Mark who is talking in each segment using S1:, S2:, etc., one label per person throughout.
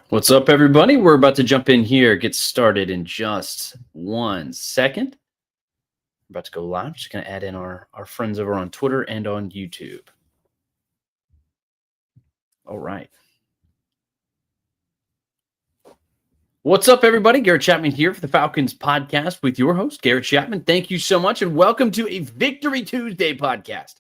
S1: What's up, everybody? We're about to jump in here, get started in just 1 second. We're about to go live. Just going to add in our friends over on Twitter and on YouTube. All right. What's up, everybody? Garrett Chapman here for the Falcons Podcast with your host, Garrett Chapman. Thank you so much, and welcome to a Victory Tuesday podcast.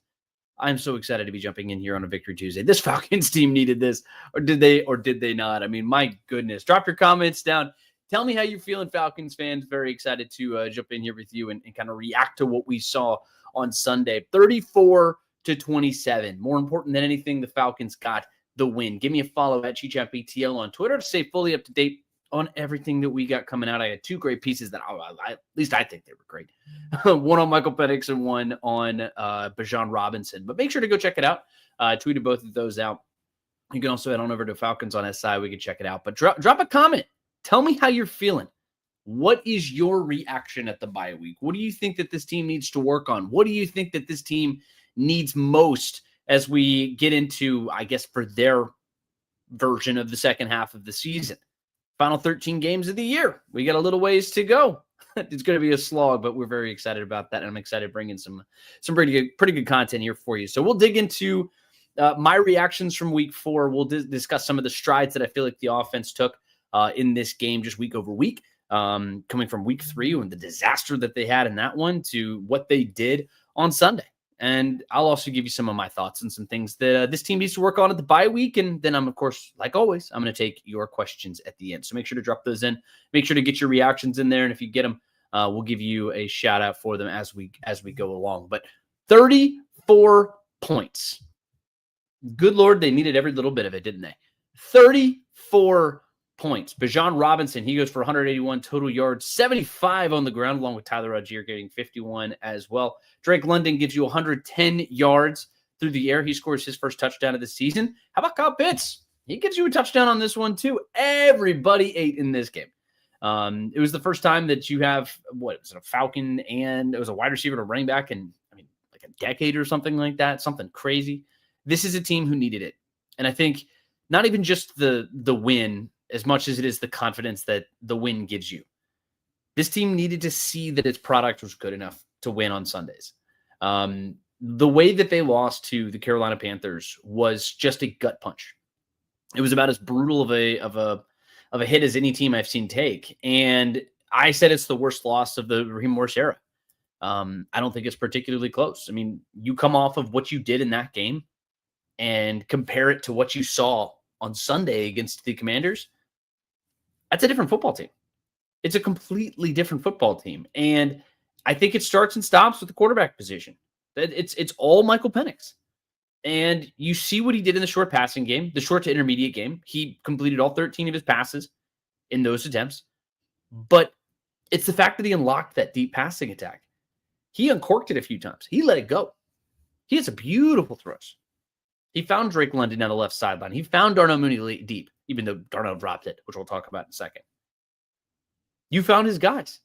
S1: I'm so excited to be jumping in here on a Victory Tuesday. This Falcons team needed this, or did they not? I mean, my goodness. Drop your comments down. Tell me how you're feeling, Falcons fans. Very excited to jump in here with you and kind of react to what we saw on Sunday. 34-27. More important than anything, the Falcons got the win. Give me a follow at ChapBTL on Twitter to stay fully up to date on everything that we got coming out. I had two great pieces that at least I think they were great. One on Michael Penix and one on Bijan Robinson. But make sure to go check it out. Tweeted both of those out. You can also head on over to Falcons on SI. We can check it out. But drop a comment. Tell me how you're feeling. What is your reaction at the bye week? What do you think that this team needs to work on? What do you think that this team needs most as we get into, I guess, for their version of the second half of the season? Final 13 games of the year. We got a little ways to go. It's going to be a slog, but we're very excited about that. And I'm excited to bring in some pretty good content here for you. So we'll dig into my reactions from week 4. We'll discuss some of the strides that I feel like the offense took in this game just week over week, coming from week 3 and the disaster that they had in that one to what they did on Sunday. And I'll also give you some of my thoughts and some things that this team needs to work on at the bye week. And then I'm, of course, like always, I'm going to take your questions at the end. So make sure to drop those in. Make sure to get your reactions in there. And if you get them, we'll give you a shout out for them as we go along. But 34 points. Good Lord, they needed every little bit of it, didn't they? 34 points. Bijan Robinson, he goes for 181 total yards, 75 on the ground, along with Tyler Algier getting 51 as well. Drake London gives you 110 yards through the air. He scores his first touchdown of the season. How about Kyle Pitts? He gives you a touchdown on this one, too. Everybody ate in this game. It was the first time that you have, a Falcon and it was a wide receiver to running back in, like a decade or something like that, something crazy. This is a team who needed it. And I think not even just the win, as much as it is the confidence that the win gives you. This team needed to see that its product was good enough to win on Sundays. The way that they lost to the Carolina Panthers was just a gut punch. It was about as brutal of a hit as any team I've seen take. And I said it's the worst loss of the Raheem Morris era. I don't think it's particularly close. I mean, you come off of what you did in that game and compare it to what you saw on Sunday against the Commanders. That's a different football team. It's a completely different football team. And I think it starts and stops with the quarterback position. It's all Michael Penix. And you see what he did in the short passing game, the short to intermediate game. He completed all 13 of his passes in those attempts. But it's the fact that he unlocked that deep passing attack. He uncorked it a few times. He let it go. He has a beautiful throws. He found Drake London down the left sideline. He found Darnell Mooney deep, even though Darnell dropped it, which we'll talk about in a second. You found his guys.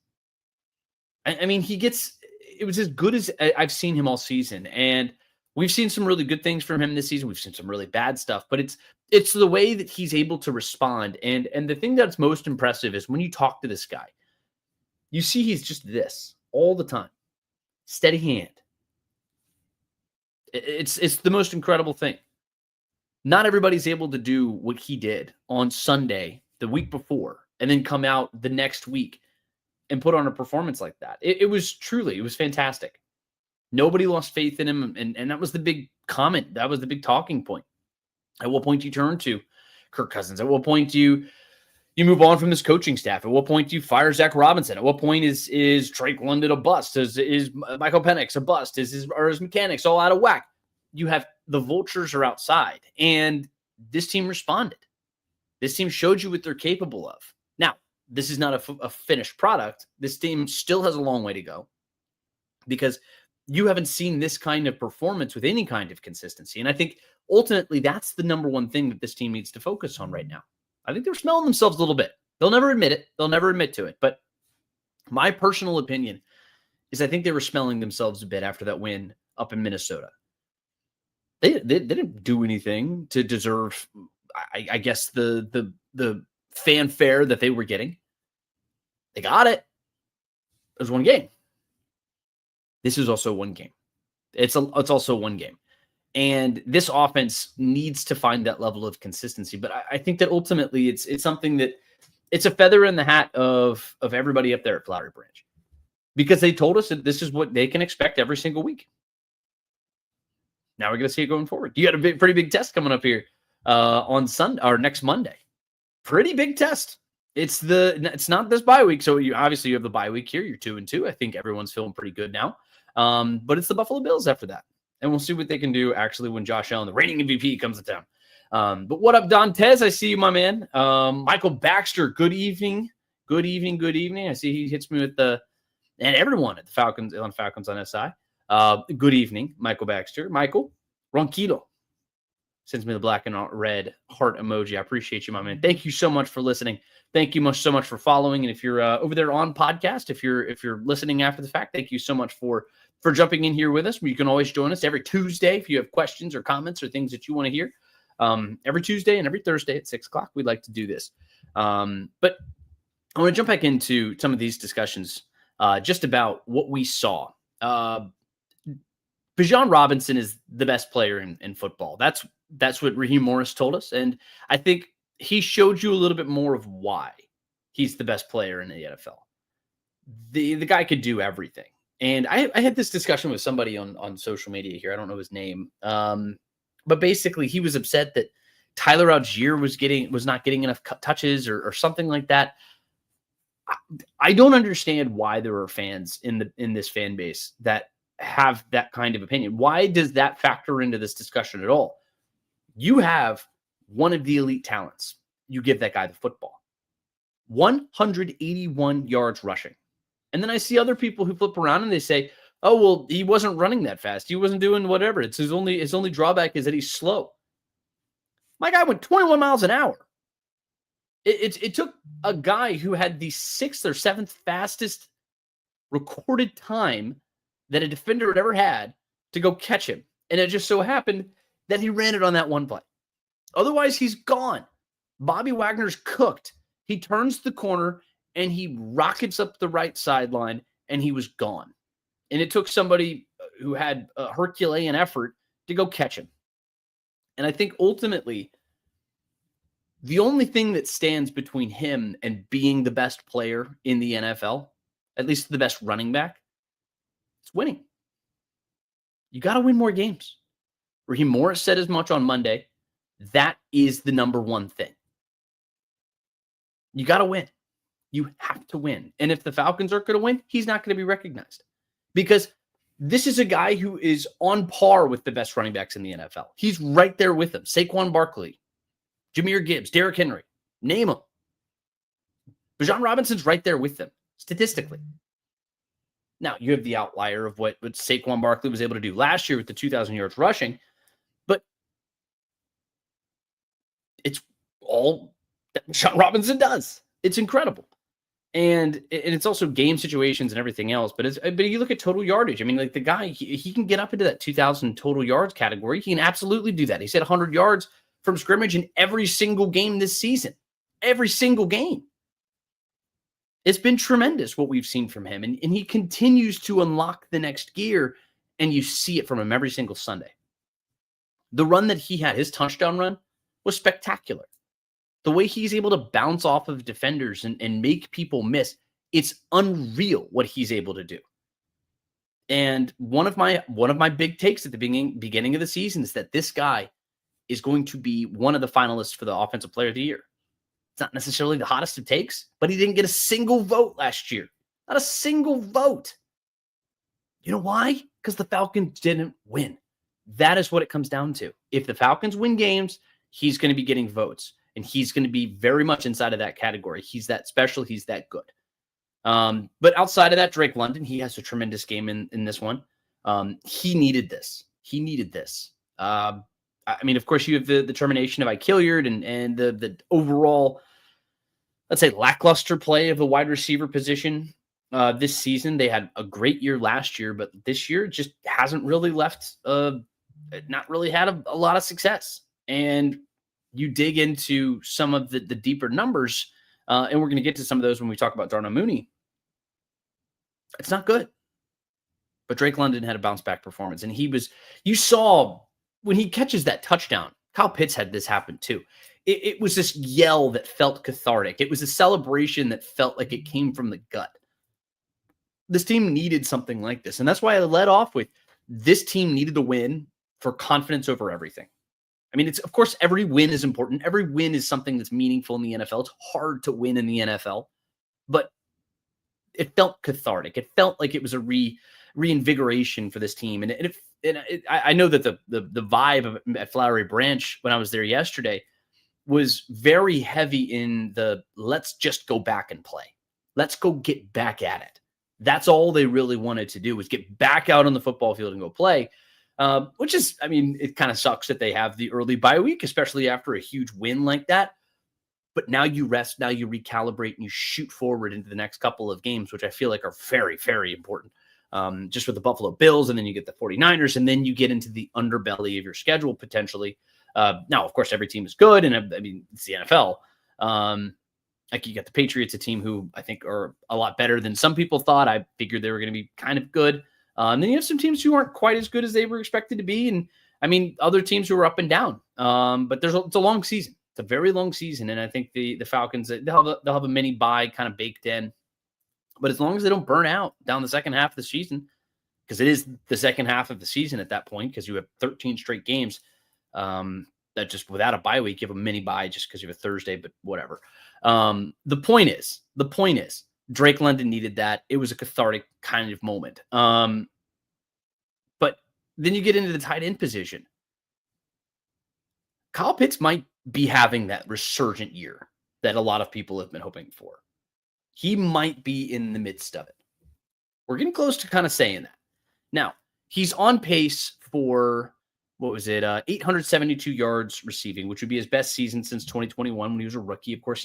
S1: I mean, it was as good as I've seen him all season. And we've seen some really good things from him this season. We've seen some really bad stuff, but it's the way that he's able to respond. And the thing that's most impressive is when you talk to this guy, you see he's just this all the time. Steady hand. It's the most incredible thing. Not everybody's able to do what he did on Sunday, the week before, and then come out the next week and put on a performance like that. It was fantastic. Nobody lost faith in him, and that was the big comment. That was the big talking point. At what point do you turn to Kirk Cousins? At what point do you move on from this coaching staff? At what point do you fire Zach Robinson? At what point is Drake London a bust? Is Michael Penix a bust? Is his mechanics all out of whack? You have the vultures are outside, and this team responded. This team showed you what they're capable of. Now, this is not a finished product. This team still has a long way to go because you haven't seen this kind of performance with any kind of consistency. And I think ultimately that's the number one thing that this team needs to focus on right now. I think they're smelling themselves a little bit. They'll never admit it. They'll never admit to it. But my personal opinion is I think they were smelling themselves a bit after that win up in Minnesota. They didn't do anything to deserve, I guess, the fanfare that they were getting. They got it. It was one game. This is also one game. It's also one game. And this offense needs to find that level of consistency. But I think that ultimately it's something that it's a feather in the hat of everybody up there at Flowery Branch, because they told us that this is what they can expect every single week. Now we're going to see it going forward. You got a pretty big test coming up here on Sunday or next Monday. Pretty big test. It's not this bye week. So you have the bye week here. You're 2-2. I think everyone's feeling pretty good now. But it's the Buffalo Bills after that. And we'll see what they can do actually when Josh Allen, the reigning MVP, comes to town. But what up, Dantes? I see you, my man. Michael Baxter, good evening. Good evening. I see he hits me with and everyone at the Falcons on SI. Good evening, Michael Baxter. Michael Ronquillo sends me the black and red heart emoji. I appreciate you, my man. Thank you so much for listening. Thank you so much for following. And if you're over there on podcast, if you're listening after the fact, thank you so much for jumping in here with us. You can always join us every Tuesday if you have questions or comments or things that you want to hear. Every Tuesday and every Thursday at 6:00, we'd like to do this. But I want to jump back into some of these discussions just about what we saw. Bijan Robinson is the best player in football. That's what Raheem Morris told us. And I think he showed you a little bit more of why he's the best player in the NFL. The guy could do everything. And I had this discussion with somebody on social media here. I don't know his name. But basically he was upset that Tyler Algier was not getting enough touches or something like that. I don't understand why there are fans in this fan base that have that kind of opinion. Why does that factor into this discussion at all? You have one of the elite talents. You give that guy the football. 181 yards rushing. And then I see other people who flip around and they say, oh, well, he wasn't running that fast. He wasn't doing whatever. It's his only drawback is that he's slow. My guy went 21 miles an hour. It took a guy who had the 6th or 7th fastest recorded time that a defender had ever had to go catch him. And it just so happened that he ran it on that one play. Otherwise, he's gone. Bobby Wagner's cooked. He turns the corner and he rockets up the right sideline and he was gone. And it took somebody who had a Herculean effort to go catch him. And I think ultimately, the only thing that stands between him and being the best player in the NFL, at least the best running back, it's winning. You got to win more games. Raheem Morris said as much on Monday. That is the number one thing. You got to win. You have to win. And if the Falcons aren't going to win, he's not going to be recognized. Because this is a guy who is on par with the best running backs in the NFL. He's right there with them. Saquon Barkley, Jahmyr Gibbs, Derrick Henry, name them. Bijan Robinson's right there with them, statistically. Now, you have the outlier of what Saquon Barkley was able to do last year with the 2,000 yards rushing, but it's all that Bijan Robinson does. It's incredible. And it's also game situations and everything else. But you look at total yardage. I mean, like the guy, he can get up into that 2,000 total yards category. He can absolutely do that. He's hit 100 yards from scrimmage in every single game this season. Every single game. It's been tremendous what we've seen from him. And he continues to unlock the next gear. And you see it from him every single Sunday. The run that he had, his touchdown run, was spectacular. The way he's able to bounce off of defenders and make people miss, it's unreal what he's able to do. And one of my big takes at the beginning of the season is that this guy is going to be one of the finalists for the Offensive Player of the Year. It's not necessarily the hottest of takes, but he didn't get a single vote last year. Not a single vote. You know why? Because the Falcons didn't win. That is what it comes down to. If the Falcons win games, he's going to be getting votes. And he's going to be very much inside of that category. He's that special. He's that good. But outside of that, Drake London, he has a tremendous game in this one. He needed this. I mean, of course, you have the termination of Ike Hilliard and the overall, let's say, lackluster play of the wide receiver position this season. They had a great year last year, but this year just hasn't really not really had a lot of success. And you dig into some of the deeper numbers, and we're going to get to some of those when we talk about Darnell Mooney. It's not good. But Drake London had a bounce back performance. And you saw when he catches that touchdown, Kyle Pitts had this happen too. It was this yell that felt cathartic. It was a celebration that felt like it came from the gut. This team needed something like this. And that's why I led off with this team needed to win for confidence over everything. I mean, of course, every win is important. Every win is something that's meaningful in the NFL. It's hard to win in the NFL, but it felt cathartic. It felt like it was a reinvigoration for this team. And I know that the vibe at Flowery Branch when I was there yesterday was very heavy in the let's just go back and play. Let's go get back at it. That's all they really wanted to do was get back out on the football field and go play, which is, I mean, it kind of sucks that they have the early bye week, especially after a huge win like that. But now you rest, now you recalibrate, and you shoot forward into the next couple of games, which I feel like are very, very important. Just with the Buffalo Bills, and then you get the 49ers, and then you get into the underbelly of your schedule potentially. Now, of course, every team is good, and I mean, it's the NFL. Like you got the Patriots, a team who I think are a lot better than some people thought. I figured they were going to be kind of good. And then you have some teams who aren't quite as good as they were expected to be. And I mean, other teams who are up and down. But it's a long season. It's a very long season. And I think the Falcons, they'll have a mini bye kind of baked in. But as long as they don't burn out down the second half of the season, because it is the second half of the season at that point, because you have 13 straight games, that just without a bye week, you have a mini bye just because you have a Thursday, but whatever. The point is, Drake London needed that. It was a cathartic kind of moment. But then you get into the tight end position. Kyle Pitts might be having that resurgent year that a lot of people have been hoping for. He might be in the midst of it. We're getting close to kind of saying that. Now, he's on pace for, 872 yards receiving, which would be his best season since 2021 when he was a rookie. Of course,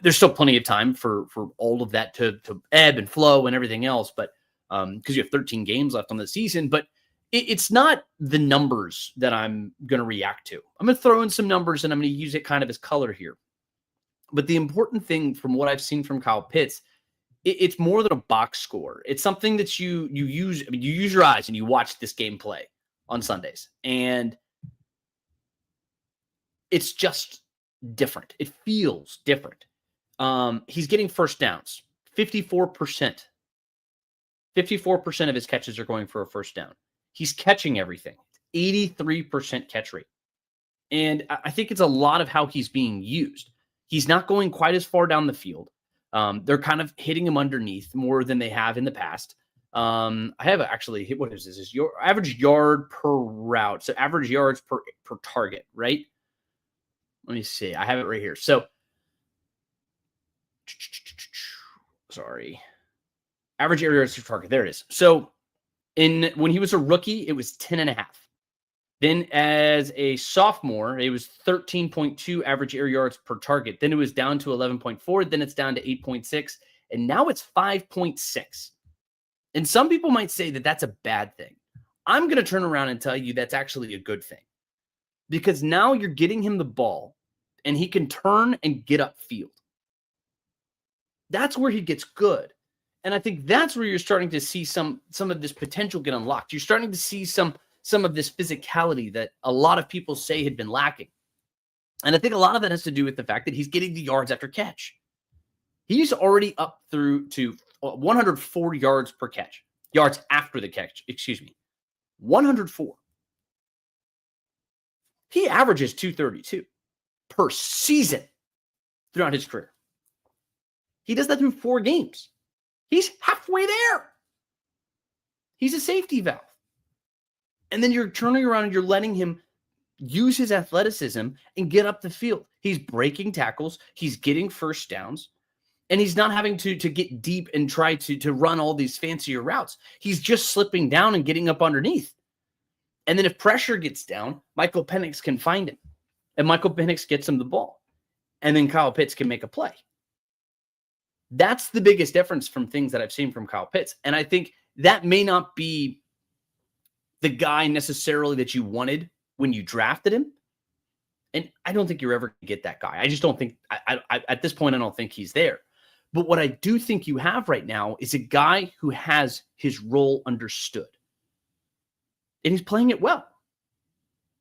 S1: there's still plenty of time for all of that to ebb and flow and everything else, but because you have 13 games left on the season, but it's not the numbers that I'm going to react to. I'm going to throw in some numbers and I'm going to use it kind of as color here. But the important thing from what I've seen from Kyle Pitts, it's more than a box score. It's something that you use. I mean, you use your eyes and you watch this game play on Sundays, and it's just different. It feels different. He's getting first downs, 54%. 54% of his catches are going for a first down. He's catching everything, 83% catch rate. And I think it's a lot of how he's being used. He's not going quite as far down the field. They're kind of hitting him underneath more than they have in the past. I have actually hit, what is this? Is your average yard per route. So average yards per target, right? Let me see. I have it right here. So, sorry. Average air yards per target. There it is. So when he was a rookie, it was 10.5. Then as a sophomore, it was 13.2 average air yards per target. Then it was down to 11.4. Then it's down to 8.6. And now it's 5.6. And some people might say that that's a bad thing. I'm going to turn around and tell you that's actually a good thing. Because now you're getting him the ball and he can turn and get upfield. That's where he gets good. And I think that's where you're starting to see some of this potential get unlocked. You're starting to see some of this physicality that a lot of people say had been lacking. And I think a lot of that has to do with the fact that he's getting the yards after catch. He's already up through to 104 yards per catch. Yards after the catch, 104. He averages 232 per season throughout his career. He does that through 4 games. He's halfway there. He's a safety valve. And then you're turning around and you're letting him use his athleticism and get up the field. He's breaking tackles. He's getting first downs. And he's not having to get deep and try to run all these fancier routes. He's just slipping down and getting up underneath. And then if pressure gets down, Michael Penix can find him. And Michael Penix gets him the ball. And then Kyle Pitts can make a play. That's the biggest difference from things that I've seen from Kyle Pitts. And I think that may not be the guy necessarily that you wanted when you drafted him. And I don't think you're ever going to get that guy. I just don't think, I at this point, I don't think he's there. But what I do think you have right now is a guy who has his role understood. And he's playing it well.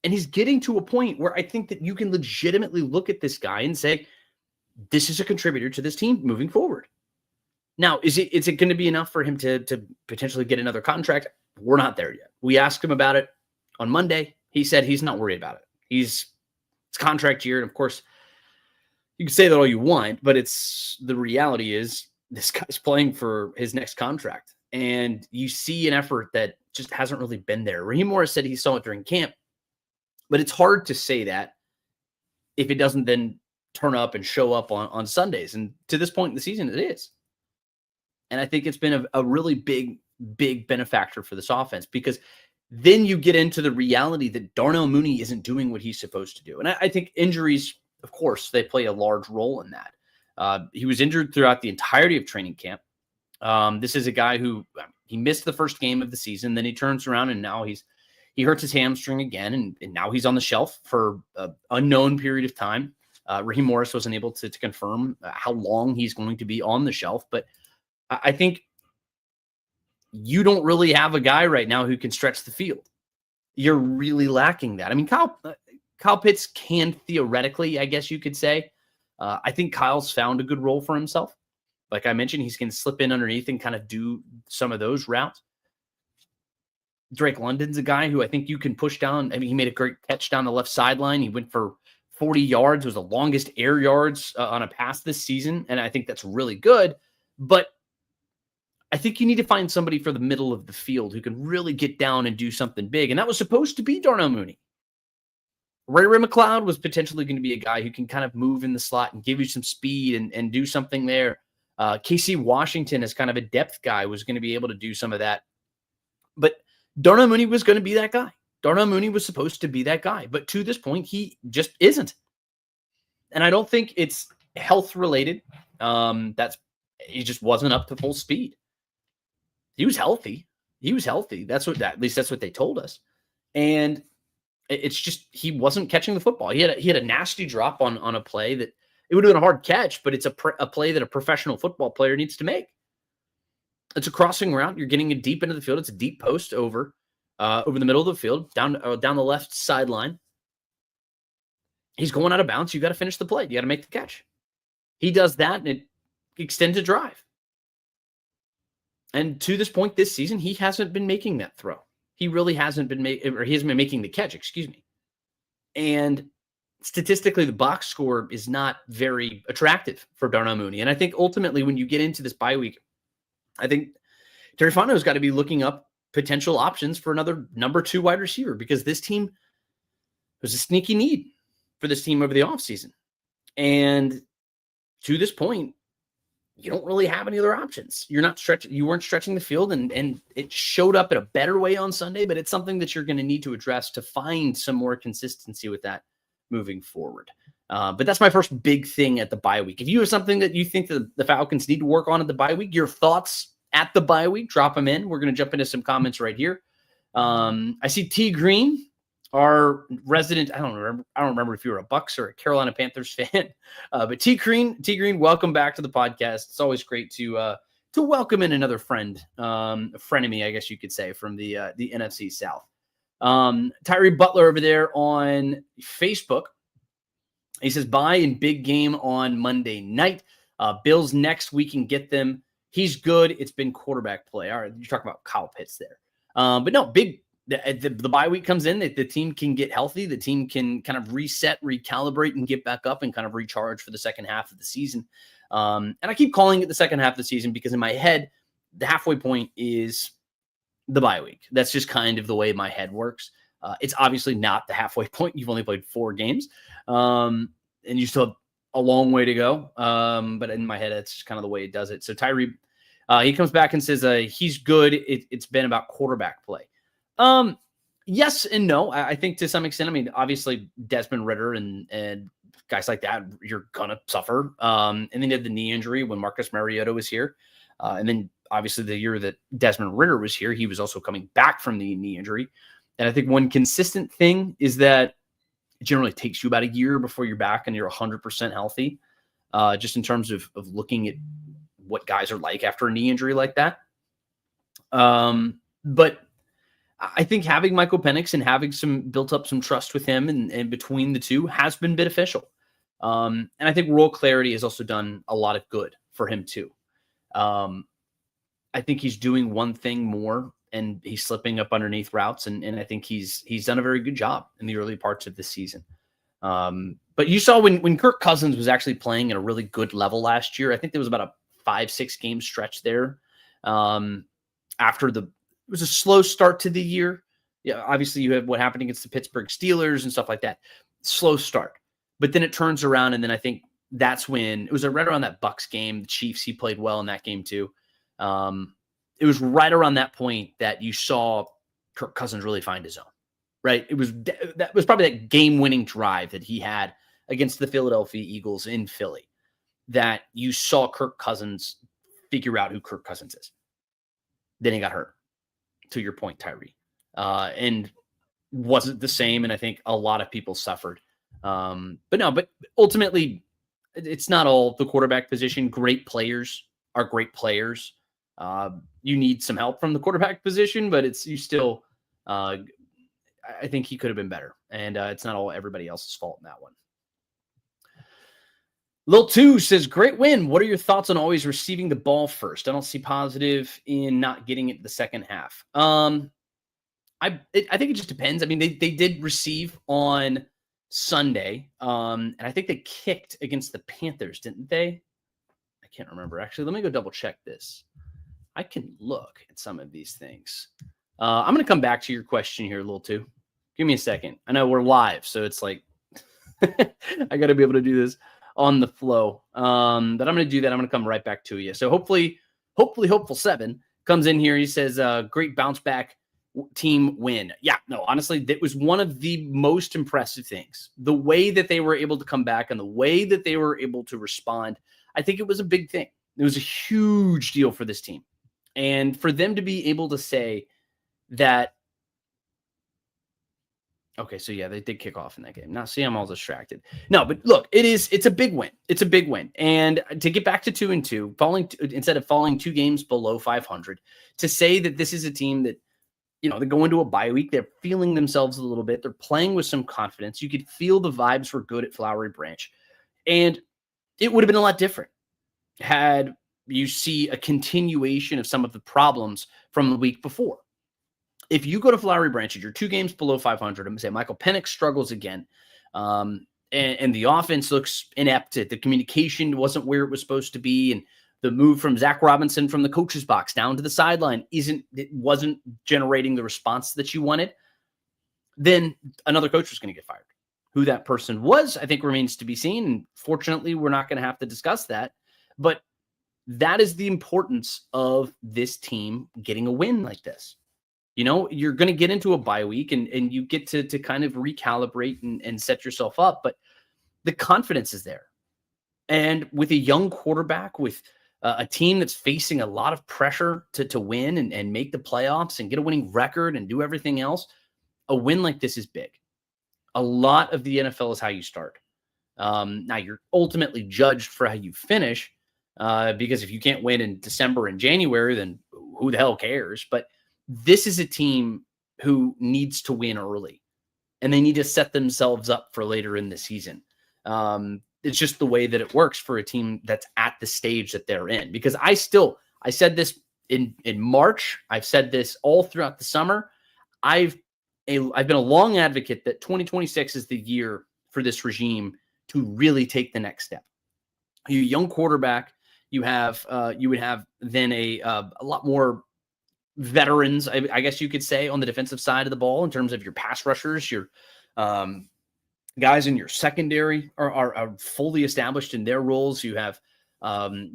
S1: And he's getting to a point where I think that you can legitimately look at this guy and say, this is a contributor to this team moving forward. Now, is it going to be enough for him to potentially get another contract? We're not there yet. We asked him about it on Monday. He said he's not worried about it. It's contract year. And of course, you can say that all you want, but the reality is this guy's playing for his next contract. And you see an effort that just hasn't really been there. Raheem Morris said he saw it during camp, but it's hard to say that if it doesn't then turn up and show up on Sundays. And to this point in the season, it is. And I think it's been a really big benefactor for this offense, because then you get into the reality that Darnell Mooney isn't doing what he's supposed to do. And I think injuries, of course, they play a large role in that. He was injured throughout the entirety of training camp. This is a guy who he missed the first game of the season. Then he turns around and now he hurts his hamstring again. And now he's on the shelf for an unknown period of time. Raheem Morris wasn't able to confirm how long he's going to be on the shelf. But I think you don't really have a guy right now who can stretch the field. You're really lacking that. I mean, Kyle Pitts can theoretically, I guess you could say. I think Kyle's found a good role for himself. Like I mentioned, he's going to slip in underneath and kind of do some of those routes. Drake London's a guy who I think you can push down. I mean, he made a great catch down the left sideline. He went for 40 yards. It was the longest air yards on a pass this season. And I think that's really good. But I think you need to find somebody for the middle of the field who can really get down and do something big. And that was supposed to be Darnell Mooney. Ray McLeod was potentially going to be a guy who can kind of move in the slot and give you some speed and do something there. KC Washington as kind of a depth guy was going to be able to do some of that. But Darnell Mooney was going to be that guy. Darnell Mooney was supposed to be that guy. But to this point, he just isn't. And I don't think it's health related. He just wasn't up to full speed. He was healthy. At least that's what they told us. And it's just, he wasn't catching the football. He had a nasty drop on a play that it would have been a hard catch, but it's a play that a professional football player needs to make. It's a crossing route. You're getting it deep into the field. It's a deep post over the middle of the field, down the left sideline. He's going out of bounds. You got to finish the play. You got to make the catch. He does that, and it extends a drive. And to this point this season, he hasn't been making that throw. He really hasn't been he hasn't been making the catch, excuse me. And statistically, the box score is not very attractive for Darnell Mooney. And I think ultimately when you get into this bye week, I think Terry Fontenot's got to be looking up potential options for another number 2 wide receiver, because this team was a sneaky need for this team over the offseason. And to this point, you don't really have any other options. You weren't stretching the field, and it showed up in a better way on Sunday, but it's something that you're going to need to address to find some more consistency with that moving forward. But that's my first big thing at the bye week. If you have something that you think that the Falcons need to work on at the bye week, your thoughts at the bye week, drop them in. We're going to jump into some comments right here. I see T Green, our resident, I don't remember if you were a Bucks or a Carolina Panthers fan, but T Green, welcome back to the podcast. It's always great to welcome in another friend, a frenemy, I guess you could say, from the NFC South. Tyree Butler over there on Facebook. He says, bye in big game on Monday night. Bills next, we can get them. He's good. It's been quarterback play. All right, you're talking about Kyle Pitts there. But no, big. The bye week comes in, the team can get healthy. The team can kind of reset, recalibrate, and get back up and kind of recharge for the second half of the season. And I keep calling it the second half of the season because in my head, the halfway point is the bye week. That's just kind of the way my head works. It's obviously not the halfway point. You've only played 4 games, and you still have a long way to go. But in my head, that's just kind of the way it does it. So Tyree, he comes back and says he's good. It's been about quarterback play. Yes and no. I think to some extent, I mean, obviously Desmond Ridder and guys like that, you're going to suffer. And then he had the knee injury when Marcus Mariota was here. And then obviously the year that Desmond Ridder was here, he was also coming back from the knee injury. And I think one consistent thing is that generally takes you about a year before you're back and you're 100% healthy, just in terms of looking at what guys are like after a knee injury like that. But I think having Michael Penix and having built up some trust with him and between the two has been beneficial. And I think role clarity has also done a lot of good for him too. I think he's doing one thing more and he's slipping up underneath routes. And I think he's done a very good job in the early parts of this season. But you saw when Kirk Cousins was actually playing at a really good level last year, I think there was about a 5-6 game stretch there. It was a slow start to the year. Yeah, obviously you have what happened against the Pittsburgh Steelers and stuff like that. Slow start. But then it turns around, and then I think that's when it was right around that Bucs game. The Chiefs, he played well in that game too. It was right around that point that you saw Kirk Cousins really find his own. Right? That was probably that game-winning drive that he had against the Philadelphia Eagles in Philly that you saw Kirk Cousins figure out who Kirk Cousins is. Then he got hurt. To your point, Tyree, and wasn't the same. And I think a lot of people suffered. But ultimately it's not all the quarterback position. Great players are great players. You need some help from the quarterback position, but I think he could have been better. And it's not all everybody else's fault in that one. Lil 2 says, great win. What are your thoughts on always receiving the ball first? I don't see positive in not getting it the second half. I think it just depends. I mean, they did receive on Sunday, and I think they kicked against the Panthers, didn't they? I can't remember. Actually, let me go double check this. I can look at some of these things. I'm going to come back to your question here, Lil 2. Give me a second. I know we're live, so it's like I got to be able to do this on the flow. But I'm going to do that. I'm going to come right back to you. So hopefully Hopeful 7 comes in here. He says, great bounce back team win. Yeah, no, honestly, that was one of the most impressive things. The way that they were able to come back and the way that they were able to respond, I think it was a big thing. It was a huge deal for this team. And for them to be able to say that, okay, so yeah, they did kick off in that game. Now, see, I'm all distracted. No, but look, it's a big win. It's a big win. And to get back to 2-2, instead of falling 2 games below 500, to say that this is a team that, they go into a bye week, they're feeling themselves a little bit. They're playing with some confidence. You could feel the vibes were good at Flowery Branch. And it would have been a lot different had you see a continuation of some of the problems from the week before. If you go to Flowery Branch and you're 2 games below 500, I'm going to say Michael Penix struggles again, and the offense looks inept. The communication wasn't where it was supposed to be, and the move from Zach Robinson from the coach's box down to the sideline wasn't generating the response that you wanted, then another coach was going to get fired. Who that person was, I think, remains to be seen. And fortunately, we're not going to have to discuss that. But that is the importance of this team getting a win like this. You're going to get into a bye week and you get to kind of recalibrate and set yourself up. But the confidence is there. And with a young quarterback, with a team that's facing a lot of pressure to win and make the playoffs and get a winning record and do everything else, a win like this is big. A lot of the NFL is how you start. Now, you're ultimately judged for how you finish, because if you can't win in December and January, then who the hell cares? But this is a team who needs to win early, and they need to set themselves up for later in the season. It's just the way that it works for a team that's at the stage that they're in. Because I said this in March. I've said this all throughout the summer. I've been a long advocate that 2026 is the year for this regime to really take the next step. You young quarterback, you would have then a lot more veterans, I guess you could say, on the defensive side of the ball in terms of your pass rushers. Your guys in your secondary are fully established in their roles. You have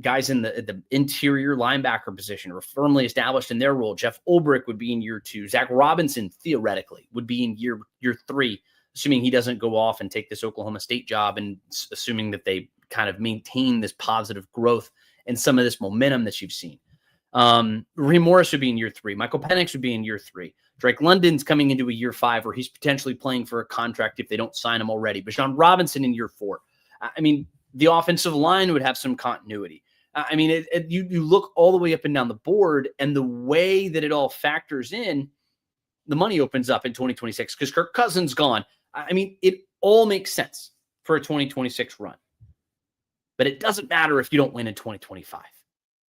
S1: guys in the interior linebacker position are firmly established in their role. Jeff Ulbrich would be in year 2. Zach Robinson, theoretically, would be in year 3, assuming he doesn't go off and take this Oklahoma State job and assuming that they kind of maintain this positive growth and some of this momentum that you've seen. Raheem Morris would be in year 3. Michael Penix would be in year 3. Drake London's coming into a year 5 where he's potentially playing for a contract if they don't sign him already. Bijan Robinson in year 4. I mean, the offensive line would have some continuity. I mean, you look all the way up and down the board, and the way that it all factors in, the money opens up in 2026 because Kirk Cousins gone. I mean, it all makes sense for a 2026 run. But it doesn't matter if you don't win in 2025.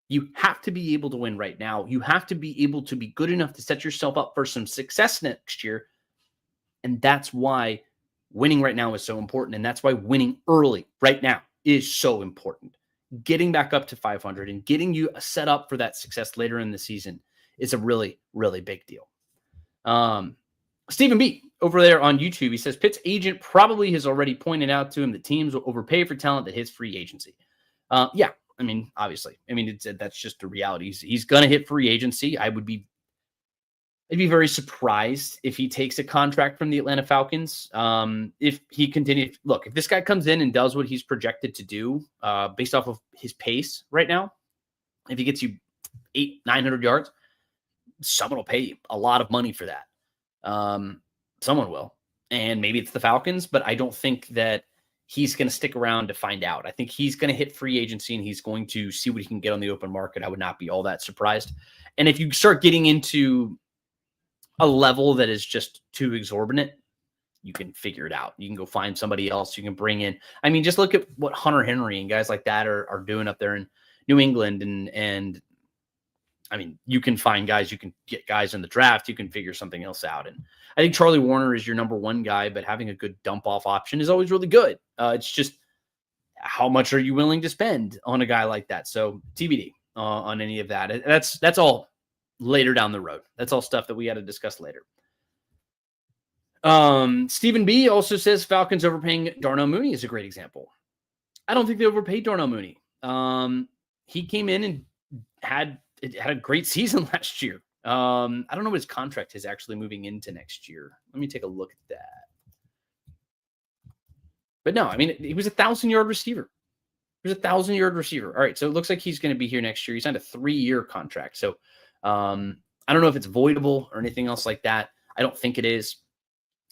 S1: You have to be able to win right now. You have to be able to be good enough to set yourself up for some success next year. And that's why winning right now is so important. And that's why winning early right now is so important. Getting back up to 500 and getting you set up for that success later in the season is a really, really big deal. Stephen B over there on YouTube, he says Pitt's agent probably has already pointed out to him that teams will overpay for talent that hits free agency. Yeah, I mean, obviously, that's just the reality. He's going to hit free agency. I'd be very surprised if he takes a contract from the Atlanta Falcons. If he continues, look, if this guy comes in and does what he's projected to do, based off of his pace right now, if he gets you 800-900 yards, someone will pay you a lot of money for that. Someone will, and maybe it's the Falcons, but I don't think that he's going to stick around to find out. I think he's going to hit free agency and he's going to see what he can get on the open market. I would not be all that surprised. And if you start getting into a level that is just too exorbitant, you can figure it out. You can go find somebody else you can bring in. I mean, just look at what Hunter Henry and guys like that are doing up there in New England. And I mean, you can find guys, you can get guys in the draft, you can figure something else out. And I think Charlie Warner is your number one guy, but having a good dump off option is always really good. It's just how much are you willing to spend on a guy like that? So TBD on any of that. That's all later down the road. That's all stuff that we got to discuss later. Stephen B also says Falcons overpaying Darnell Mooney is a great example. I don't think they overpaid Darnell Mooney. He came in and had a great season last year. I don't know what his contract is actually moving into next year. Let me take a look at that. But no, I mean, he was a 1,000-yard receiver. He was a 1,000-yard receiver. All right, so it looks like he's going to be here next year. He signed a 3-year contract. So I don't know if it's voidable or anything else like that. I don't think it is.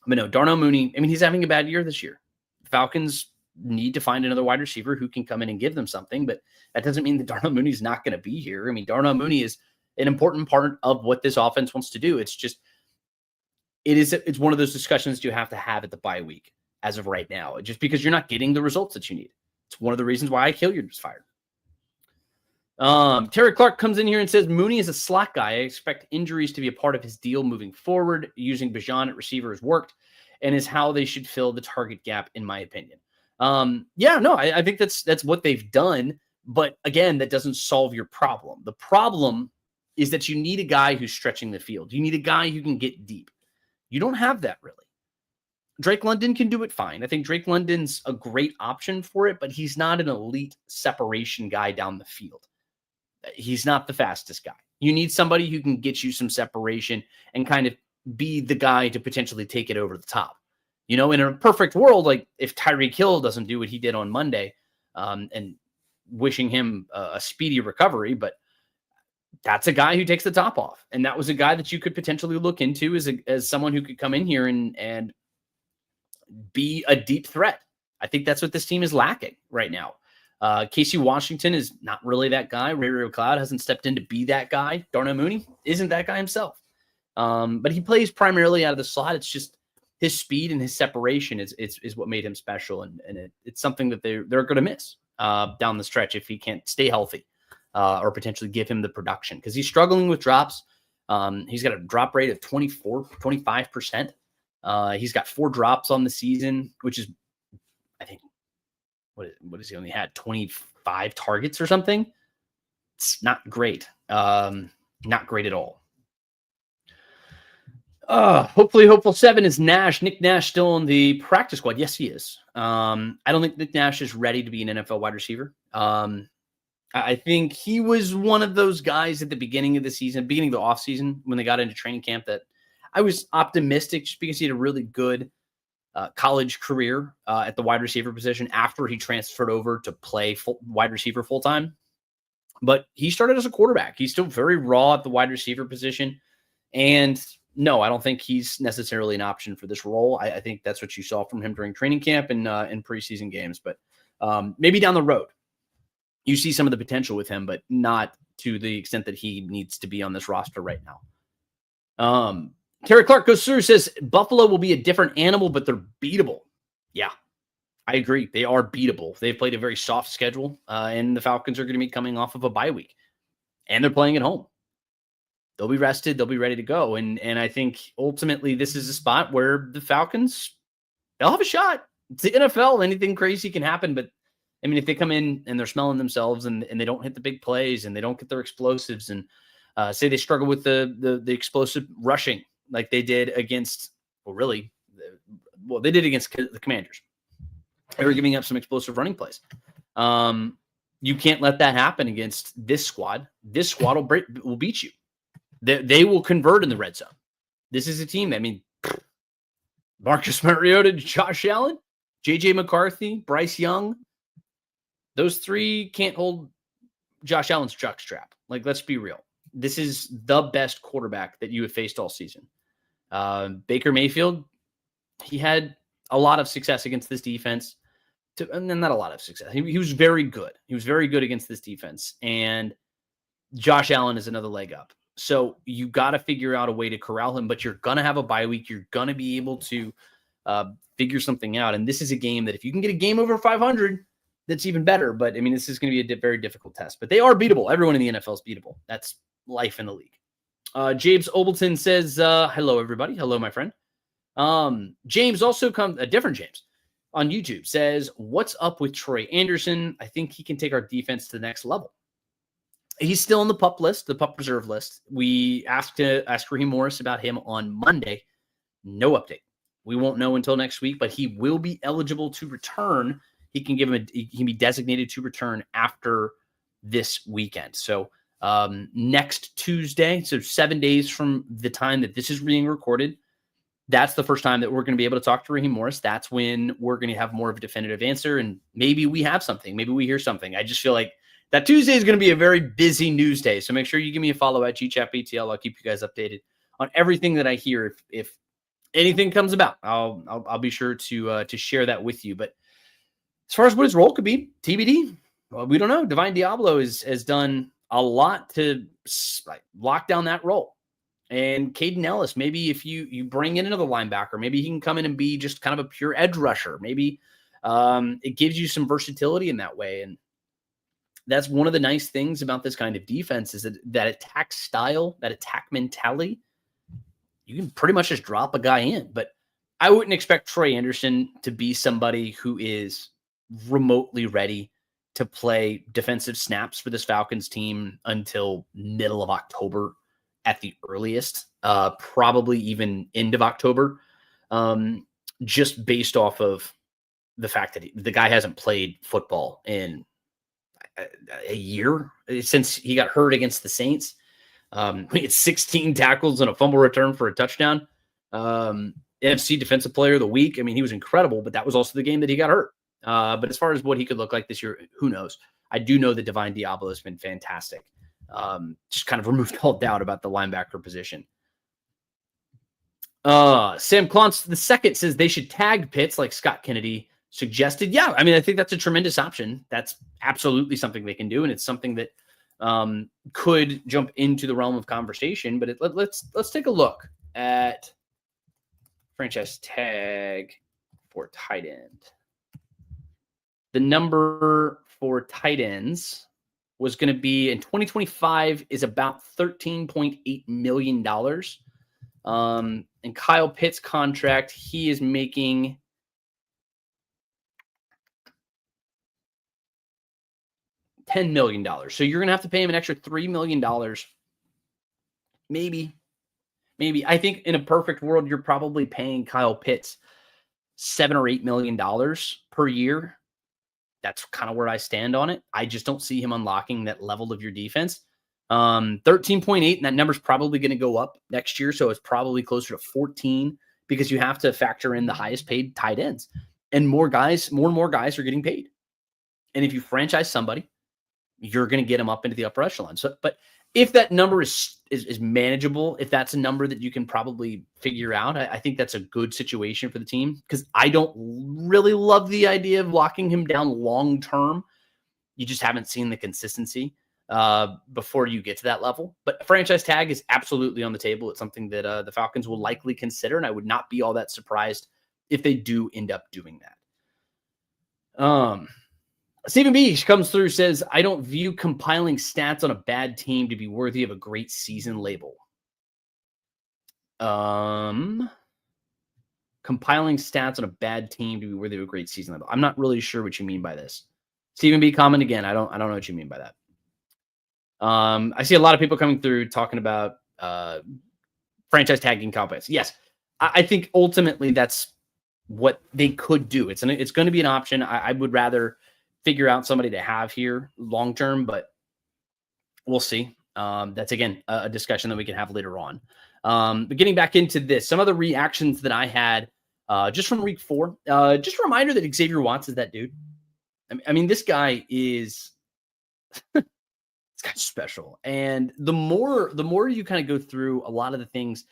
S1: But no, Darnell Mooney, I mean, he's having a bad year this year. Falcons need to find another wide receiver who can come in and give them something, but that doesn't mean that Darnell Mooney's not going to be here. I mean, Darnell Mooney is an important part of what this offense wants to do. It's just, it's one of those discussions you have to have at the bye week as of right now, just because you're not getting the results that you need. It's one of the reasons why Hilliard was fired. Terry Clark comes in here and says, Mooney is a slot guy. I expect injuries to be a part of his deal moving forward. Using Bijan at receiver has worked and is how they should fill the target gap, in my opinion. I think that's what they've done. But again, that doesn't solve your problem. The problem is that you need a guy who's stretching the field. You need a guy who can get deep. You don't have that really. Drake London can do it fine. I think Drake London's a great option for it, but he's not an elite separation guy down the field. He's not the fastest guy. You need somebody who can get you some separation and kind of be the guy to potentially take it over the top. You know, in a perfect world, like if Tyreek Hill doesn't do what he did on Monday, and wishing him a speedy recovery, but that's a guy who takes the top off. And that was a guy that you could potentially look into as someone who could come in here and be a deep threat. I think that's what this team is lacking right now. Casey Washington is not really that guy. Ray McCloud hasn't stepped in to be that guy. Darnell Mooney isn't that guy himself. But he plays primarily out of the slot. It's just his speed and his separation is what made him special. And it's something that they're going to miss down the stretch if he can't stay healthy or potentially give him the production, because he's struggling with drops. He's got a drop rate of 25%. He's got 4 drops on the season, which is, I think, what is he only had 25 targets or something? It's not great. Not great at all. Hopefully hopeful 7 is Nash. Nick Nash still on the practice squad. Yes, he is. I don't think Nick Nash is ready to be an NFL wide receiver. I think he was one of those guys at the beginning of the season, beginning of the offseason, when they got into training camp, that I was optimistic just because he had a really good college career at the wide receiver position after he transferred over to play wide receiver full-time. But he started as a quarterback. He's still very raw at the wide receiver position. And no, I don't think he's necessarily an option for this role. I think that's what you saw from him during training camp and in preseason games. But maybe down the road, you see some of the potential with him, but not to the extent that he needs to be on this roster right now. Terry Clark goes through, says Buffalo will be a different animal, but they're beatable. Yeah, I agree. They are beatable. They've played a very soft schedule, and the Falcons are going to be coming off of a bye week, and they're playing at home. They'll be rested. They'll be ready to go. And I think ultimately this is a spot where the Falcons, they'll have a shot. It's the NFL. Anything crazy can happen. But, I mean, if they come in and they're smelling themselves and they don't hit the big plays and they don't get their explosives and say they struggle with the explosive rushing like they did against, they did against the Commanders. They were giving up some explosive running plays. You can't let that happen against this squad. This squad will beat you. They will convert in the red zone. This is a team. I mean, Marcus Mariota, Josh Allen, J.J. McCarthy, Bryce Young. Those three can't hold Josh Allen's jockstrap. Like, let's be real. This is the best quarterback that you have faced all season. Baker Mayfield, he had a lot of success against this defense. And then not a lot of success. He was very good. He was very good against this defense. And Josh Allen is another leg up. So you got to figure out a way to corral him, but you're going to have a bye week. You're going to be able to figure something out. And this is a game that if you can get a game over 500, that's even better. But, I mean, this is going to be a very difficult test. But they are beatable. Everyone in the NFL is beatable. That's life in the league. James Obleton says, hello, everybody. Hello, my friend. James also comes, a different James on YouTube says, what's up with Troy Anderson? I think he can take our defense to the next level. He's still on the PUP list, the PUP reserve list. We asked Raheem Morris about him on Monday. No update. We won't know until next week, but he will be eligible to return. He can be designated to return after this weekend. So next Tuesday, so 7 days from the time that this is being recorded, that's the first time that we're going to be able to talk to Raheem Morris. That's when we're going to have more of a definitive answer, and maybe we have something. Maybe we hear something. I just feel like that Tuesday is going to be a very busy news day. So make sure you give me a follow at GChatBTL. I'll keep you guys updated on everything that I hear. If anything comes about, I'll be sure to share that with you. But as far as what his role could be, TBD. Well, we don't know. Divine Diablo has done a lot to lock down that role. And Caden Ellis, maybe if you bring in another linebacker, maybe he can come in and be just kind of a pure edge rusher. Maybe it gives you some versatility in that way. And that's one of the nice things about this kind of defense is that attack style, that attack mentality, you can pretty much just drop a guy in. But I wouldn't expect Troy Anderson to be somebody who is remotely ready to play defensive snaps for this Falcons team until middle of October at the earliest, probably even end of October, just based off of the fact that the guy hasn't played football in a year since he got hurt against the Saints. He had 16 tackles and a fumble return for a touchdown. NFC Defensive Player of the Week. I mean, he was incredible, but that was also the game that he got hurt. But as far as what he could look like this year, who knows? I do know that Divine Diablo has been fantastic. Just kind of removed all doubt about the linebacker position. Sam Klontz II says they should tag Pitts like Scott Kennedy suggested. Yeah, I mean, I think that's a tremendous option. That's absolutely something they can do, and it's something that could jump into the realm of conversation. But let's take a look at franchise tag for tight end. The number for tight ends was going to be in 2025 is about $13.8 million. And Kyle Pitts' contract, he is making $10 million. So you're going to have to pay him an extra $3 million. Maybe. I think in a perfect world, you're probably paying Kyle Pitts $7 or $8 million per year. That's kind of where I stand on it. I just don't see him unlocking that level of your defense. 13.8, and that number's probably going to go up next year. So it's probably closer to 14 because you have to factor in the highest paid tight ends. And more and more guys are getting paid. And if you franchise somebody, you're going to get them up into the upper echelon. So, but if that number is manageable, if that's a number that you can probably figure out, I think that's a good situation for the team, because I don't really love the idea of locking him down long term. You just haven't seen the consistency before you get to that level. But a franchise tag is absolutely on the table. It's something that the Falcons will likely consider, and I would not be all that surprised if they do end up doing that. Stephen B comes through, says, I don't view compiling stats on a bad team to be worthy of a great season label. Compiling stats on a bad team to be worthy of a great season label. I'm not really sure what you mean by this. Stephen B, comment again. I don't know what you mean by that. I see a lot of people coming through talking about franchise tagging companies. Yes, I think ultimately that's what they could do. It's going to be an option. I would rather figure out somebody to have here long term, but we'll see. That's again a discussion that we can have later on. But getting back into this, some of the reactions that I had just from week 4. Just a reminder that Xavier Watts is that dude. I mean, this guy is this guy's special. And the more you kind of go through a lot of the things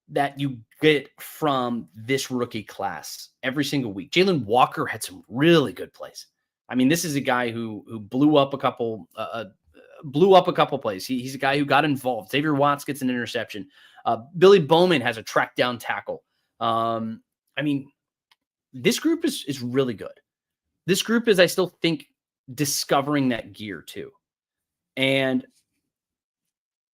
S1: that you get from this rookie class every single week. Jalen Walker had some really good plays. I mean, this is a guy who blew up a couple plays. He's a guy who got involved. Xavier Watts gets an interception. Billy Bowman has a track down tackle. I mean, this group is really good. This group is, I still think, discovering that gear too. And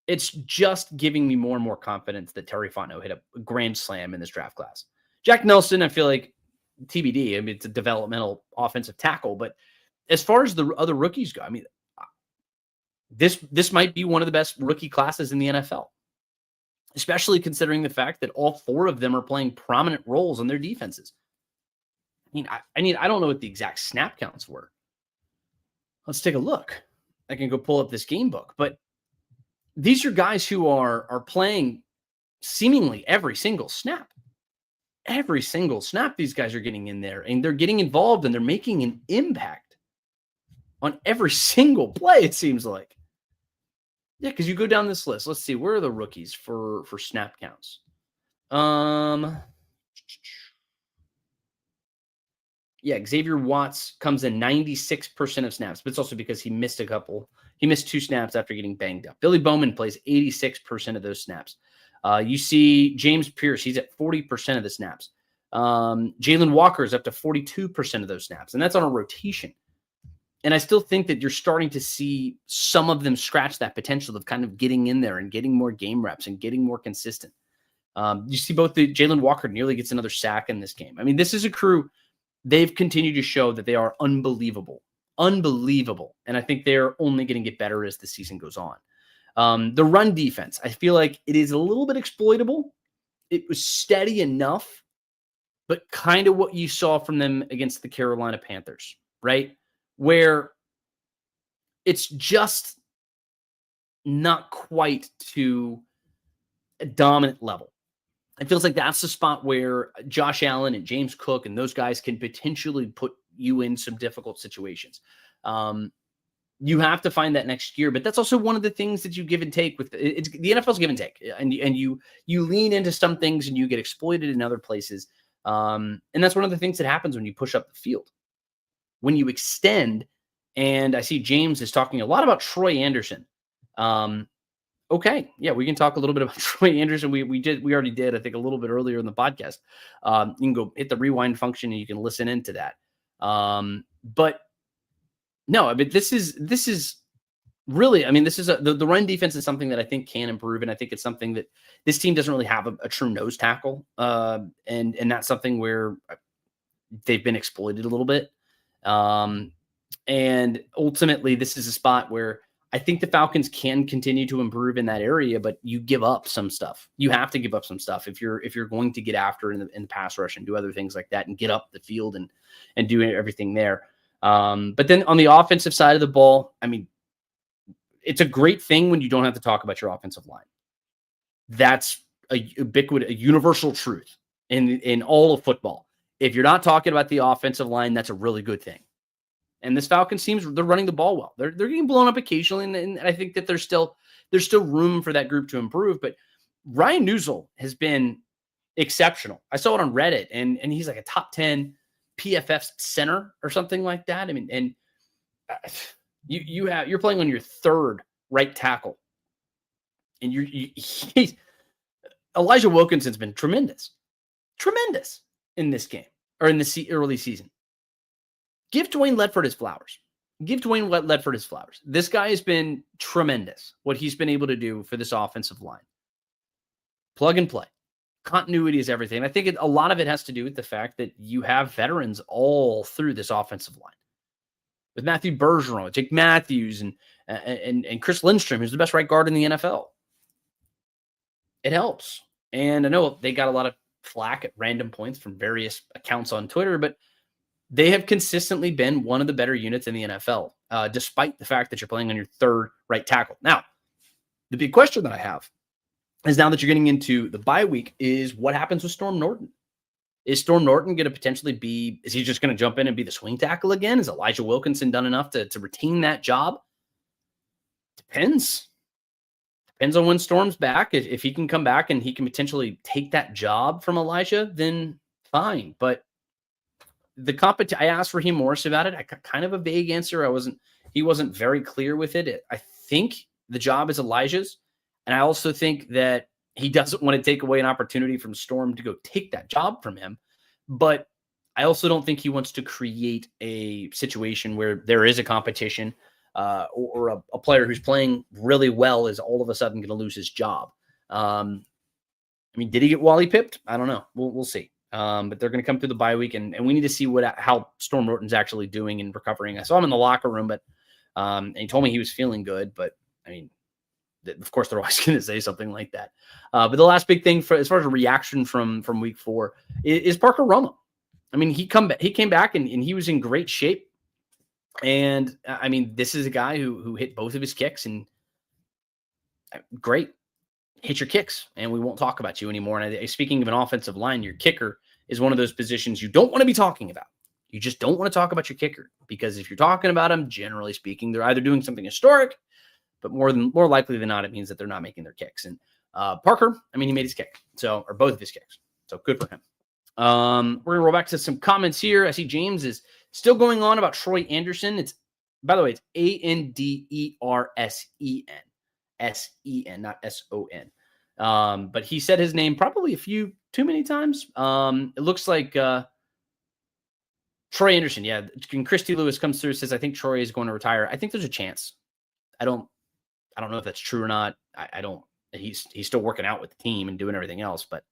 S1: it's just giving me more and more confidence that Terry Fontenot hit a grand slam in this draft class. Jack Nelson, I feel like TBD. I mean, it's a developmental offensive tackle, but as far as the other rookies go, I mean, this might be one of the best rookie classes in the NFL, especially considering the fact that all 4 of them are playing prominent roles on their defenses. I don't know what the exact snap counts were. Let's take a look. I can go pull up this game book, but these are guys who are playing seemingly every single snap. Every single snap, these guys are getting in there, and they're getting involved, and they're making an impact on every single play, it seems like. Yeah, because you go down this list. Let's see, where are the rookies for snap counts? Yeah, Xavier Watts comes in 96% of snaps, but it's also because he missed 2 snaps after getting banged up. Billy Bowman plays 86% of those snaps. You see James Pierce, he's at 40% of the snaps. Jalen Walker is up to 42% of those snaps, and that's on a rotation. And I still think that you're starting to see some of them scratch that potential of kind of getting in there and getting more game reps and getting more consistent. You see both the Jalen Walker nearly gets another sack in this game. I mean, this is a crew. They've continued to show that they are unbelievable. And I think they're only going to get better as the season goes on. The run defense, I feel like it is a little bit exploitable. It was steady enough, but kind of what you saw from them against the Carolina Panthers, right? Where it's just not quite to a dominant level. It feels like that's the spot where Josh Allen and James Cook and those guys can potentially put you in some difficult situations. You have to find that next year, but that's also one of the things that you give and take with the NFL's give and take, and you lean into some things and you get exploited in other places. And that's one of the things that happens when you push up the field, when you extend. And I see James is talking a lot about Troy Anderson. Okay. Yeah, we can talk a little bit about Troy Anderson. We already did, I think, a little bit earlier in the podcast. You can go hit the rewind function and you can listen into that. But no, I mean, this is really, I mean, this is the run defense is something that I think can improve. And I think it's something that this team doesn't really have a true nose tackle. And that's something where they've been exploited a little bit. And ultimately this is a spot where I think the Falcons can continue to improve in that area, but you give up some stuff. You have to give up some stuff if you're going to get after in the pass rush and do other things like that and get up the field and do everything there. But then on the offensive side of the ball, I mean, it's a great thing when you don't have to talk about your offensive line. That's a universal truth in all of football. If you're not talking about the offensive line, that's a really good thing. And this Falcons team's they're running the ball well. They're getting blown up occasionally, and I think that there's still room for that group to improve. But Ryan Newsel has been exceptional. I saw it on Reddit, and he's like a top 10 PFF center or something like that. I mean, and you're playing on your third right tackle, and Elijah Wilkinson's been tremendous in this game or in the early season. Give Dwayne Ledford his flowers. This guy has been tremendous. What he's been able to do for this offensive line, plug and play. Continuity is everything. I think a lot of it has to do with the fact that you have veterans all through this offensive line. With Matthew Bergeron, Jake Matthews, and Chris Lindstrom, who's the best right guard in the NFL. It helps. And I know they got a lot of flack at random points from various accounts on Twitter, but they have consistently been one of the better units in the NFL, despite the fact that you're playing on your third right tackle. Now, the big question that I have is, now that you're getting into the bye week, is what happens with Storm Norton? Is Storm Norton going to potentially is he just going to jump in and be the swing tackle again? Is Elijah Wilkinson done enough to retain that job? Depends on when Storm's back. If he can come back and he can potentially take that job from Elijah, then fine. But I asked Raheem Morris about it. I got kind of a vague answer. He wasn't very clear with it. I think the job is Elijah's. And I also think that he doesn't want to take away an opportunity from Storm to go take that job from him. But I also don't think he wants to create a situation where there is a competition or a player who's playing really well is all of a sudden going to lose his job. I mean, did he get Wally pipped? I don't know. We'll see. But they're going to come through the bye week, and we need to see how Storm Norton's actually doing in recovering. I saw him in the locker room, but and he told me he was feeling good. But I mean, of course, they're always going to say something like that. But the last big thing as far as a reaction from week 4 is Parker Romo. I mean, he came back and he was in great shape. And I mean, this is a guy who hit both of his kicks, and great. Hit your kicks, and we won't talk about you anymore. And speaking of an offensive line, your kicker is one of those positions you don't want to be talking about. You just don't want to talk about your kicker, because if you're talking about them, generally speaking, they're either doing something historic, but more likely than not, it means that they're not making their kicks. And Parker, I mean, he made his kick, or both of his kicks, so good for him. We're gonna roll back to some comments here. I see James is still going on about Troy Anderson. By the way, it's Andersen, not SON. But he said his name probably a few too many times. It looks like Troy Anderson. Yeah. And Christy Lewis comes through and says, I think Troy is going to retire. I think there's a chance. I don't know if that's true or not. He's still working out with the team and doing everything else, but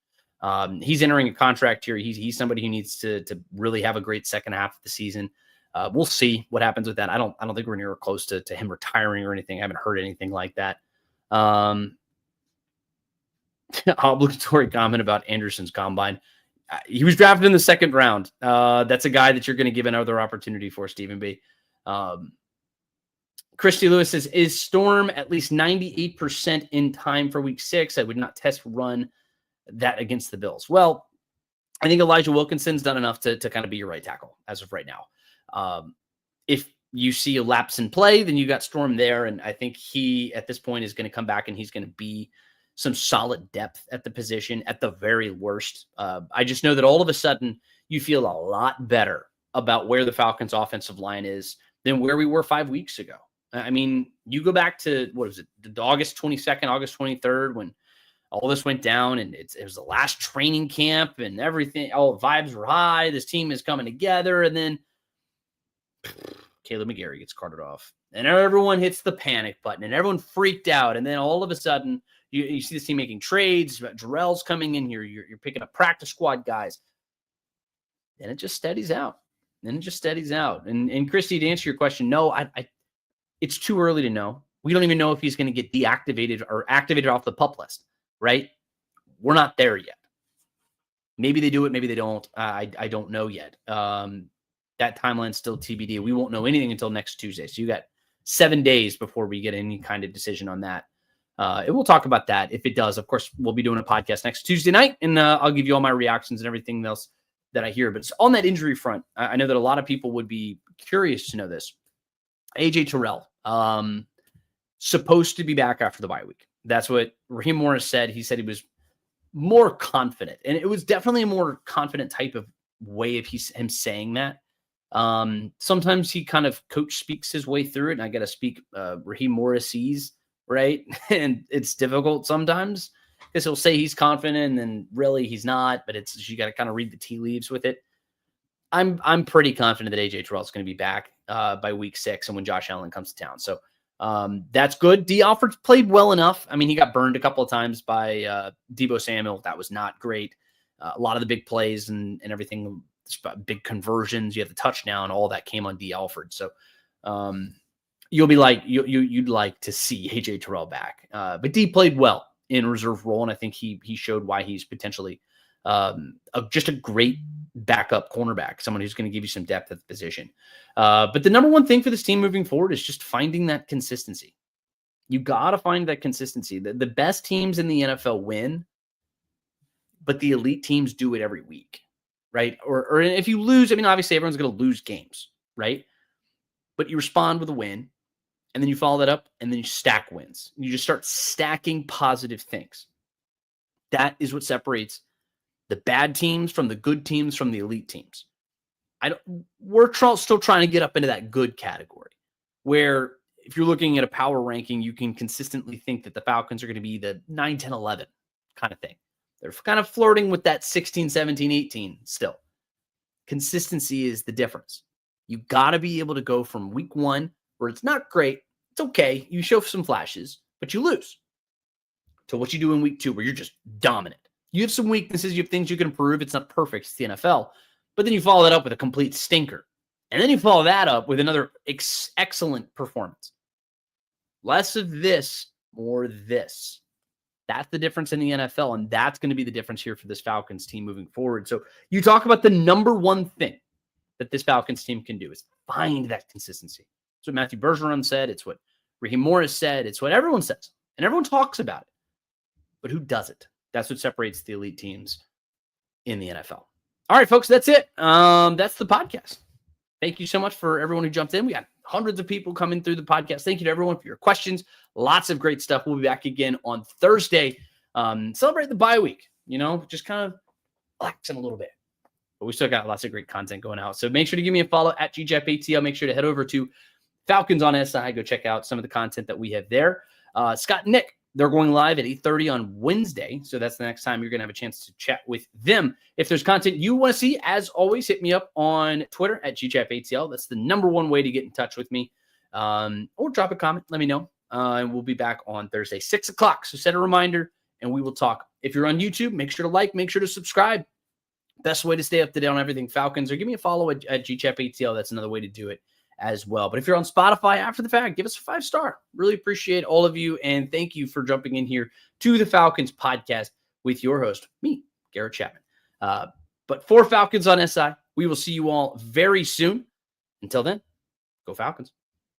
S1: he's entering a contract here. He's somebody who needs to really have a great second half of the season. We'll see what happens with that. I don't think we're near close to him retiring or anything. I haven't heard anything like that. Obligatory comment about Anderson's combine. He was drafted in the second round. That's a guy that you're going to give another opportunity for, Stephen B. Christy Lewis says, is Storm at least 98% in time for week 6? I would not test run that against the Bills. Well, I think Elijah Wilkinson's done enough to kind of be your right tackle as of right now. If you see a lapse in play, then you got Storm there. And I think he, at this point, is going to come back and he's going to be some solid depth at the position at the very worst. I just know that all of a sudden you feel a lot better about where the Falcons offensive line is than where we were 5 weeks ago. I mean, you go back to, what was it, August 22nd, August 23rd, when all this went down, and it was the last training camp and everything. All the vibes were high. This team is coming together. And then Caleb McGarry gets carted off, and everyone hits the panic button, and everyone freaked out. And then all of a sudden you see this team making trades. Jarrell's coming in here. You're picking up practice squad guys. Then it just steadies out. And Christy, to answer your question, no, it's too early to know. We don't even know if he's going to get deactivated or activated off the PUP list, right? We're not there yet. Maybe they do it, maybe they don't. I don't know yet. That timeline's still TBD. We won't know anything until next Tuesday. So you got 7 days before we get any kind of decision on that. And we'll talk about that if it does. Of course, we'll be doing a podcast next Tuesday night, and I'll give you all my reactions and everything else that I hear. But on that injury front, I know that a lot of people would be curious to know this. AJ Terrell, supposed to be back after the bye week. That's what Raheem Morris said. He said he was more confident, and it was definitely a more confident type of way of him saying that. Sometimes he kind of coach speaks his way through it, and I got to speak Raheem Morris's, right? And it's difficult sometimes because he'll say he's confident and then really he's not, but it's, you got to kind of read the tea leaves with it. I'm pretty confident that AJ Terrell is going to be back by week 6 and when Josh Allen comes to town. So that's good. D. Alford played well enough. I mean, he got burned a couple of times by Deebo Samuel. That was not great. A lot of the big plays and everything, big conversions, you have the touchdown, all that came on D. Alford. So you'd like to see AJ Terrell back. But D played well in reserve role, and I think he showed why he's potentially just a great backup cornerback, someone who's going to give you some depth at the position. But the number one thing for this team moving forward is just finding that consistency. You got to find that consistency. The best teams in the NFL win, but the elite teams do it every week, right? Or if you lose, I mean, obviously everyone's going to lose games, right? But you respond with a win, and then you follow that up, and then you stack wins. You just start stacking positive things. That is what separates the bad teams from the good teams from the elite teams. We're still trying to get up into that good category, where if you're looking at a power ranking, you can consistently think that the Falcons are going to be the 9, 10, 11 kind of thing. They're kind of flirting with that 16, 17, 18 still. Consistency is the difference. You got to be able to go from week 1, where it's not great, it's okay, you show some flashes, but you lose, to what you do in week 2, where you're just dominant. You have some weaknesses, you have things you can improve. It's not perfect, it's the NFL. But then you follow that up with a complete stinker. And then you follow that up with another excellent performance. Less of this, more this. That's the difference in the NFL, and that's going to be the difference here for this Falcons team moving forward. So you talk about the number one thing that this Falcons team can do is find that consistency. It's what Matthew Bergeron said. It's what Raheem Morris said. It's what everyone says. And everyone talks about it. But who does it? That's what separates the elite teams in the NFL. All right, folks, that's it. That's the podcast. Thank you so much for everyone who jumped in. We got hundreds of people coming through the podcast. Thank you to everyone for your questions. Lots of great stuff. We'll be back again on Thursday. Celebrate the bye week, just kind of relaxing a little bit. But we still got lots of great content going out. So make sure to give me a follow at GJEPATL. Make sure to head over to Falcons on SI. Go check out some of the content that we have there. Scott and Nick, they're going live at 8:30 on Wednesday. So that's the next time you're going to have a chance to chat with them. If there's content you want to see, as always, hit me up on Twitter at GJEPATL. That's the number one way to get in touch with me. Or drop a comment. Let me know. And we'll be back on Thursday, 6 o'clock. So set a reminder and we will talk. If you're on YouTube, make sure to like, make sure to subscribe. Best way to stay up to date on everything Falcons, or give me a follow at GJEPATL. That's another way to do it as well. But if you're on Spotify after the fact, give us a 5-star. Really appreciate all of you. And thank you for jumping in here to the Falcons podcast with your host, me, Garrett Chapman. But for Falcons on SI, we will see you all very soon. Until then, go Falcons.